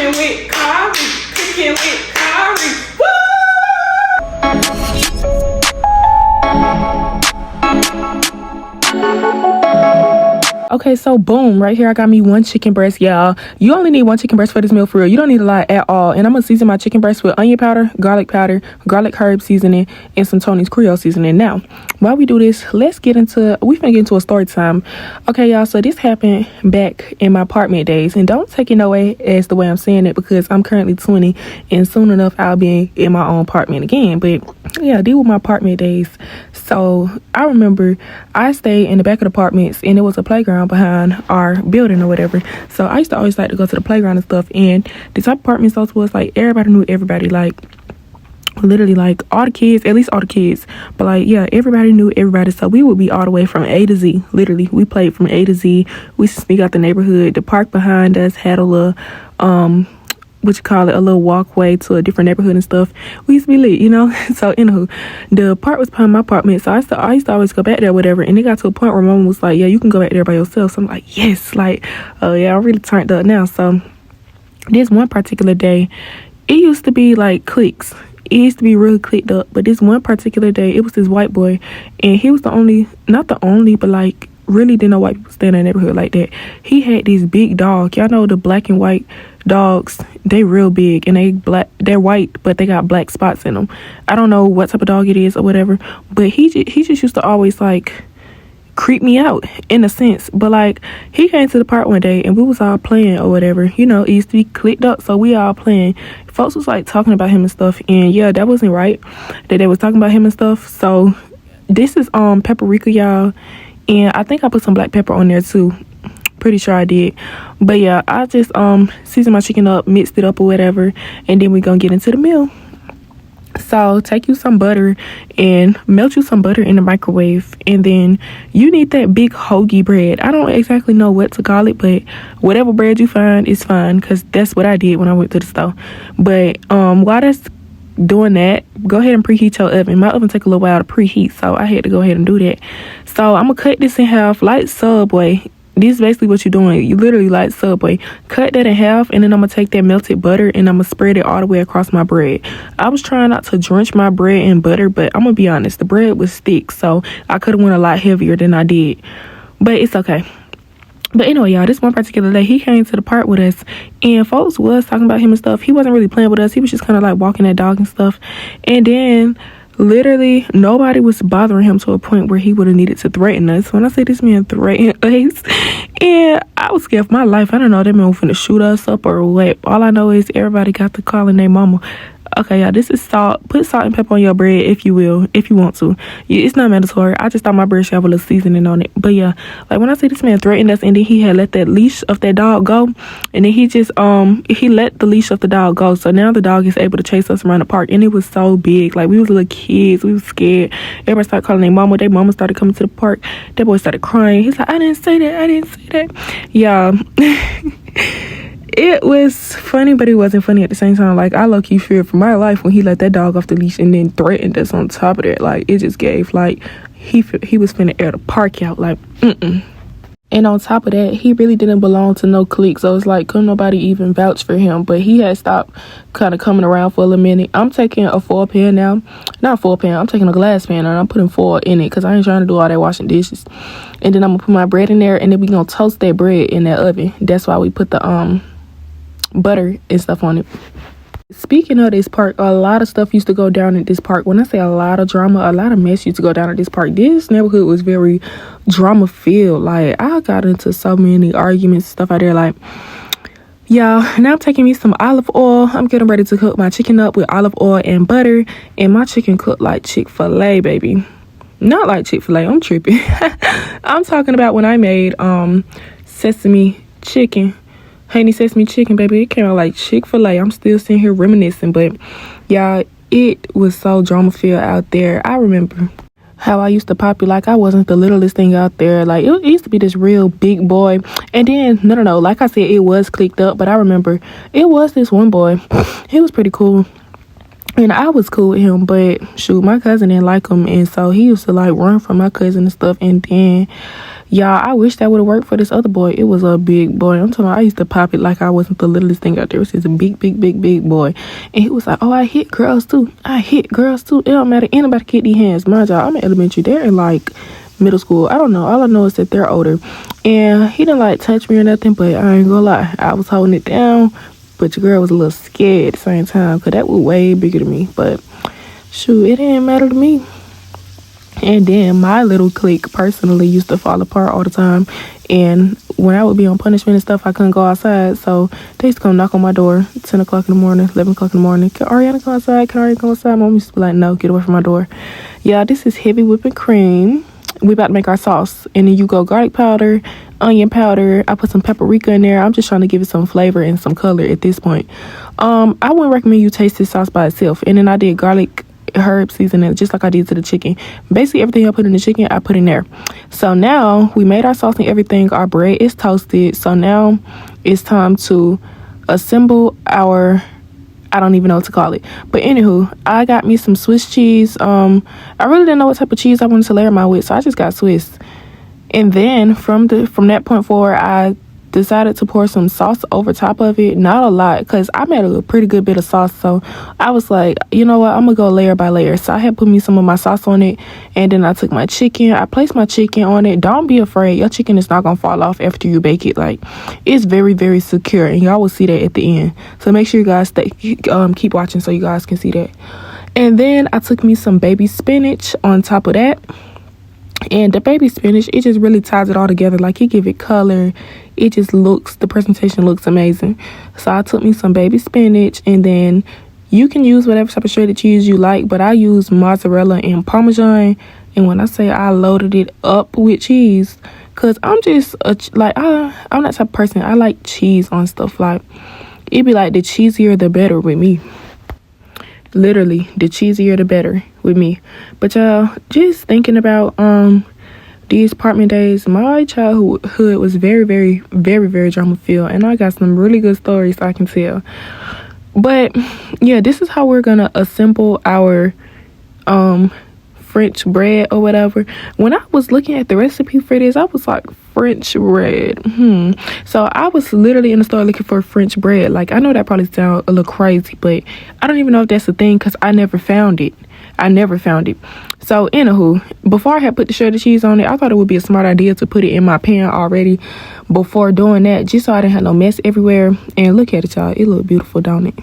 Cooking with Cari, cooking with Cari. Okay, so boom, right here I got me one chicken breast, y'all. You only need one chicken breast for this meal, for real. You don't need a lot at all. And I'm gonna season my chicken breast with onion powder, garlic herb seasoning, and some Tony's Creole seasoning. Now, while we do this, we finna get into a story time. Okay, y'all, so this happened back in my apartment days. And don't take it no way as the way I'm saying it, because I'm currently 20, and soon enough I'll be in my own apartment again. But yeah, these were my apartment days. So I remember I stayed in the back of the apartments, and there was a playground behind our building or whatever. So I used to always like to go to the playground and stuff. And the type of apartments those was like everybody knew everybody, like literally like all the kids, at least all the kids. But like, yeah, everybody knew everybody. So we would be all the way from A to Z. Literally, we played from A to Z. We used to sneak out the neighborhood. The park behind us had a little a little walkway to a different neighborhood and stuff. We used to be lit, you know. So anywho, the park was behind my apartment, so I used to always go back there, whatever. And it got to a point where mom was like, yeah, you can go back there by yourself. So I'm like, yes, like, oh yeah, I'm really turned up now. So this one particular day, it used to be like cliques. It used to be really clicked up. But this one particular day, it was this white boy, and he was not the only, but like really didn't know white people stay in the neighborhood like that. He had this big dog. Y'all know the black and white dogs, they real big, and they're white, but they got black spots in them. I don't know what type of dog it is or whatever, but he just used to always like creep me out in a sense. But like, he came to the park one day and we was all playing or whatever, you know. It used to be clicked up, so we all playing. Folks was like talking about him and stuff, and yeah, that wasn't right that they was talking about him and stuff. So this is paprika, y'all, and I think I put some black pepper on there too. Pretty sure I did. But yeah, I just seasoned my chicken up, mixed it up or whatever, and then we gonna get into the meal. So take you some butter and melt you some butter in the microwave, and then you need that big hoagie bread. I don't exactly know what to call it, but whatever bread you find is fine, because that's what I did when I went to the store. But while that's doing that, go ahead and preheat your oven. My oven take a little while to preheat, so I had to go ahead and do that. So I'm gonna cut this in half like Subway. This is basically what you're doing. You literally like Subway. Cut that in half, and then I'm going to take that melted butter and I'm going to spread it all the way across my bread. I was trying not to drench my bread in butter, but I'm going to be honest, the bread was thick, so I could have went a lot heavier than I did. But it's okay. But anyway, y'all, this one particular day, he came to the park with us, and folks was talking about him and stuff. He wasn't really playing with us. He was just kind of like walking that dog and stuff. And then literally nobody was bothering him to a point where he would have needed to threaten us. When I say this man threatened us, and I was scared for my life. I don't know, that man was finna shoot us up or what. All I know is everybody got to calling their mama. Okay, y'all, this is salt. Put salt and pepper on your bread if you will, if you want to. Yeah, it's not mandatory. I just thought my bread should have a little seasoning on it. But yeah, like when I say this man threatened us, and then he had let that leash of that dog go, and then he just he let the leash of the dog go. So now the dog is able to chase us around the park, and it was so big. Like, we was little kids, we was scared. Everybody started calling their mama. Their mama started coming to the park. That boy started crying. He's like, I didn't say that. Yeah. It was funny, but it wasn't funny at the same time. Like, I low-key feared for my life when he let that dog off the leash and then threatened us on top of that. Like, it just gave, like, he was finna air the park out. Like, And on top of that, he really didn't belong to no clique. So it's like, couldn't nobody even vouch for him. But he had stopped kind of coming around for a little minute. I'm taking a foil pan now. Not a foil pan. I'm taking a glass pan, and I'm putting foil in it because I ain't trying to do all that washing dishes. And then I'm going to put my bread in there, and then we going to toast that bread in that oven. That's why we put the butter and stuff on it. Speaking of this park, a lot of stuff used to go down at this park. When I say a lot of drama, a lot of mess used to go down at this park. This neighborhood was very drama filled. Like, I got into so many arguments, stuff out there. Like, y'all, now I'm taking me some olive oil. I'm getting ready to cook my chicken up with olive oil and butter, and my chicken cooked like Chick-fil-A, baby. Not like Chick-fil-A, I'm tripping. I'm talking about when I made sesame chicken. Honey sesame chicken, baby. It came out like Chick-fil-A. I'm still sitting here reminiscing, but y'all, it was so drama filled out there. I remember how I used to pop you like I wasn't the littlest thing out there. Like, it used to be this real big boy. And then, no, like I said, it was clicked up, but I remember it was this one boy. He was pretty cool, and I was cool with him, but shoot, my cousin didn't like him, and so he used to like run from my cousin and stuff. And then Y'all, I wish that would have worked for this other boy. It was a big boy. I'm talking about, I used to pop it like I wasn't the littlest thing out there. It was just a big boy. And he was like, oh, I hit girls too. I hit girls too. It don't matter. Anybody get these hands. Mind y'all, I'm in elementary. They're in like middle school. I don't know. All I know is that they're older. And he didn't like touch me or nothing, but I ain't gonna lie. I was holding it down, but your girl was a little scared at the same time because that was way bigger than me. But shoot, it didn't matter to me. And then my little clique personally used to fall apart all the time. And when I would be on punishment and stuff, I couldn't go outside. So they used to come knock on my door 10 o'clock in the morning, 11 o'clock in the morning. Can Ariana go outside? Can Ariana go outside? Mom used to be like, no, get away from my door. Yeah, this is heavy whipping cream. We about to make our sauce. And then you go garlic powder, onion powder. I put some paprika in there. I'm just trying to give it some flavor and some color at this point. I wouldn't recommend you taste this sauce by itself. And then I did garlic herb seasoning just like I did to the chicken. Basically everything I put in the chicken I put in there. So now we made our sauce and everything. Our bread is toasted. So now it's time to assemble our, I don't even know what to call it. But anywho, I got me some Swiss cheese. I really didn't know what type of cheese I wanted to layer mine with, so I just got Swiss. And then from that point forward, I decided to pour some sauce over top of it. Not a lot, because I made a pretty good bit of sauce. So I was like, you know what, I'm gonna go layer by layer. So I had put me some of my sauce on it, and then I took my chicken, I placed my chicken on it. Don't be afraid, your chicken is not gonna fall off after you bake it. Like, it's very, very secure, and y'all will see that at the end. So make sure you guys keep watching so you guys can see that. And then I took me some baby spinach on top of that. And the baby spinach, it just really ties it all together. Like, it give it color. It just looks, the presentation looks amazing. So I took me some baby spinach, and then you can use whatever type of shredded cheese you like, but I use mozzarella and Parmesan. And when I say I loaded it up with cheese, because I'm just I'm that type of person. I like cheese on stuff. Like, it be like the cheesier the better with me. Literally, the cheesier the better with me. But y'all, just thinking about these apartment days, my childhood was very, very, very, very drama filled, and I got some really good stories I can tell. But yeah, this is how we're gonna assemble our French bread or whatever. When I was looking at the recipe for this, I was like, French bread. So I was literally in the store looking for French bread. Like, I know that probably sounds a little crazy, but I don't even know if that's a thing because I never found it. So anywho, before I had put the shredded cheese on it, I thought it would be a smart idea to put it in my pan already before doing that, just so I didn't have no mess everywhere. And look at it, y'all. It look beautiful, don't it?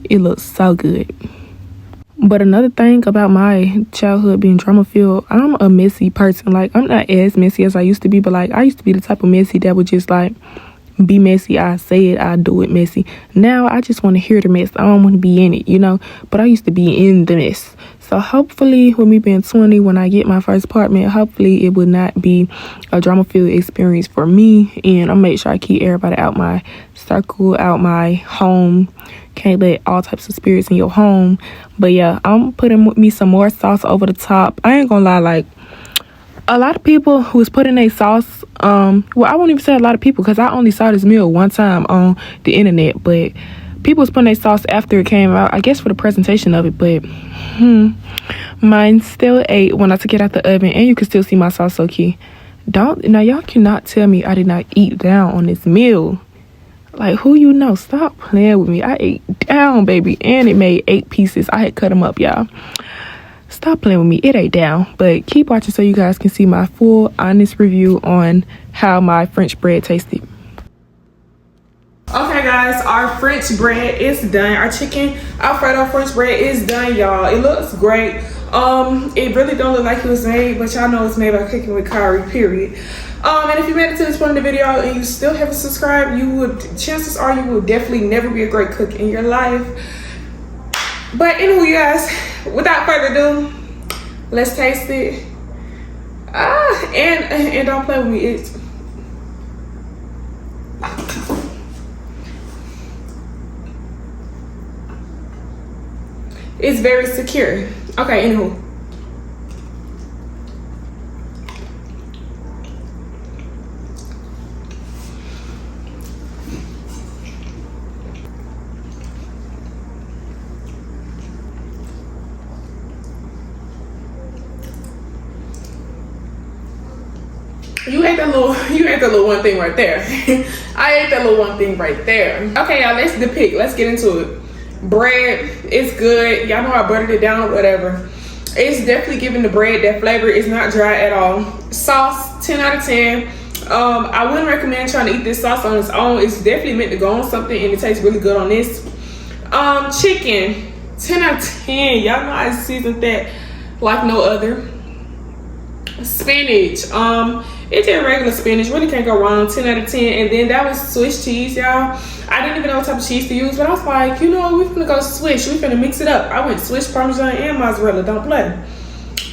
It looks so good. But another thing about my childhood being drama filled, I'm a messy person. Like, I'm not as messy as I used to be, but like, I used to be the type of messy that would just like be messy. I say it, I do it messy. Now I just want to hear the mess. I don't want to be in it, you know. But I used to be in the mess. So hopefully, with me being 20, when I get my first apartment, hopefully it will not be a drama filled experience for me. And I'll make sure I keep everybody out my circle, out my home. Can't let all types of spirits in your home. But yeah, I'm putting me some more sauce over the top. I ain't gonna lie, like, a lot of people who was putting their sauce, well, I won't even say a lot of people because I only saw this meal one time on the internet, but people was putting their sauce after it came out, I guess for the presentation of it. But mine still ate when I took it out the oven, and you can still see my sauce so key. Now y'all cannot tell me I did not eat down on this meal. Like, who you know? Stop playing with me. I ate down, baby, and it made 8 pieces. I had cut them up, y'all. Stop playing with me. It ain't down. But keep watching so you guys can see my full, honest review on how my French bread tasted. Okay, guys, our French bread is done. Our chicken Alfredo French bread is done, y'all. It looks great. It really don't look like it was made, but y'all know it's made by Cooking with Cari, period. And if you made it to this point in the video and you still haven't subscribed, chances are you will definitely never be a great cook in your life. But anyway, you guys, without further ado, let's taste it. And don't play with me. It's very secure. Okay, anywho. You ate that little one thing right there. I ate that little one thing right there. Okay, y'all, let's depict. Let's get into it. Bread, it's good. Y'all know I buttered it down or whatever. It's definitely giving the bread that flavor. It's not dry at all. Sauce, 10 out of 10. I wouldn't recommend trying to eat this sauce on its own. It's definitely meant to go on something, and it tastes really good on this. Chicken, 10 out of 10. Y'all know I seasoned that like no other. Spinach, it's just regular spinach, really can't go wrong. 10 out of 10. And then that was Swiss cheese, y'all. I didn't even know what type of cheese to use, but I was like, you know, we're gonna go Swiss, we're gonna mix it up. I went Swiss, Parmesan, and Mozzarella, don't play.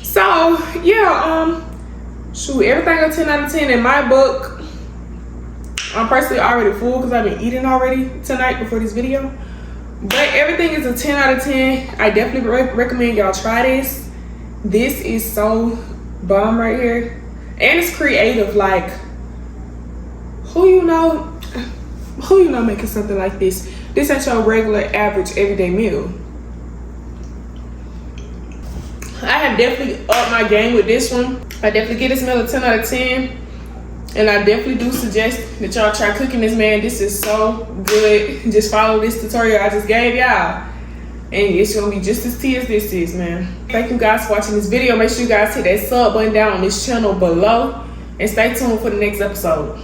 So yeah, shoot, everything a 10 out of 10 in my book. I'm personally already full because I've been eating already tonight before this video. But everything is a 10 out of 10. I definitely recommend y'all try this. This is so bomb right here. And it's creative. Like, who you know making something like this? This ain't your regular average everyday meal. I have definitely upped my game with this one. I definitely give this meal a 10 out of 10. And I definitely do suggest that y'all try cooking this, man. This is so good. Just follow this tutorial I just gave y'all, and it's gonna be just as tea as this is, man. Thank you guys for watching this video. Make sure you guys hit that sub button down on this channel below, and stay tuned for the next episode.